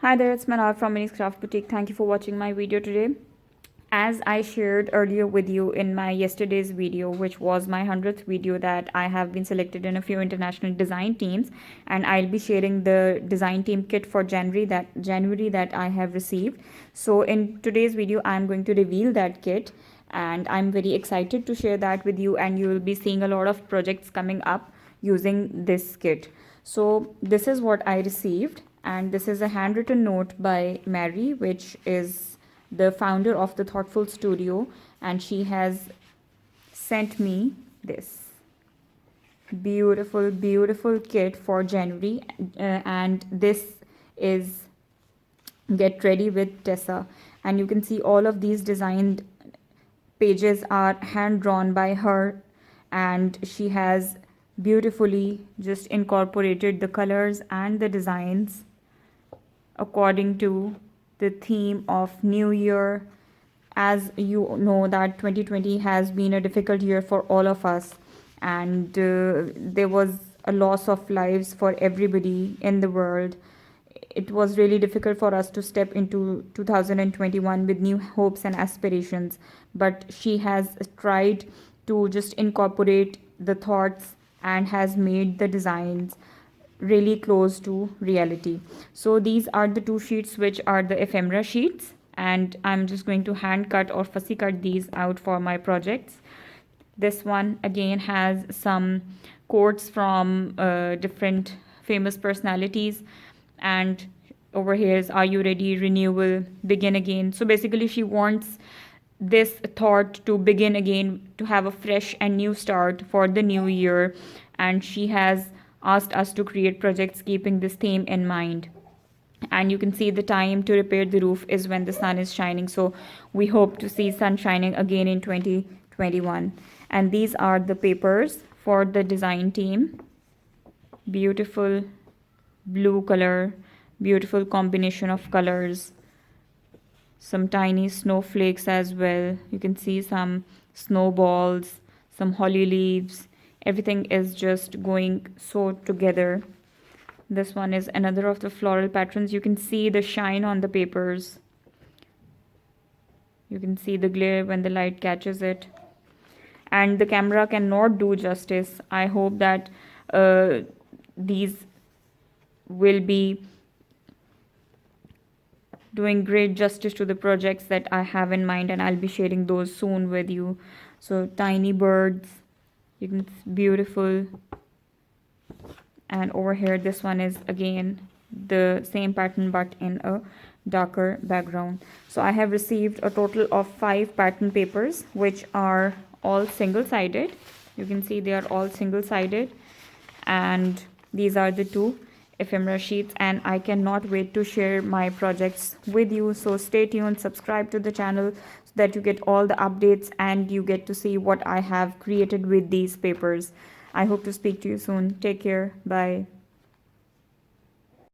Hi there, it's Manal from miniscraftboutique. Thank you for watching my video today. As I shared earlier with you in my yesterday's video, which was my 100th video, that I have been selected in a few international design teams, and I'll be sharing the design team kit for January that I have received. So in today's video, I'm going to reveal that kit, and I'm very excited to share that with you, and you will be seeing a lot of projects coming up using this kit. So this is what I received, and this is a handwritten note by Mary, which is the founder of the Thoughtful Studio, and she has sent me this beautiful kit for January. And this is Get Ready with Tessa, and you can see all of these designed pages are hand drawn by her, and she has beautifully just incorporated the colors and the designs according to the theme of New Year. As you know that 2020 has been a difficult year for all of us, and there was a loss of lives for everybody in the world. It was really difficult for us to step into 2021 with new hopes and aspirations, but she has tried to just incorporate the thoughts and has made the designs really close to reality. So these are the two sheets, which are the ephemera sheets, and I'm just going to hand cut or fussy cut these out for my projects. This one again has some quotes from different famous personalities, and over here is Are You Ready, Renewal, Begin Again. So basically she wants this thought to begin again, to have a fresh and new start for the new year, and she has asked us to create projects keeping this theme in mind. And you can see the time to repair the roof is when the sun is shining, so we hope to see sun shining again in 2021. And these are the papers for the design team. Beautiful blue color, beautiful combination of colors, some tiny snowflakes as well. You can see some snowballs, some holly leaves. Everything is just going so together. This one is another of the floral patterns. You can see the shine on the papers. You can see the glare when the light catches it. And the camera cannot do justice. I hope that these will be doing great justice to the projects that I have in mind, and I'll be sharing those soon with you. So tiny birds, you can beautiful. And over here, this one is again the same pattern but in a darker background. So I have received a total of 5 pattern papers, which are all single-sided. You can see they are all single-sided, and these are the 2 ephemera sheets, and I cannot wait to share my projects with you. So stay tuned, subscribe to the channel so that you get all the updates and you get to see what I have created with these papers. I hope to speak to you soon. Take care. Bye.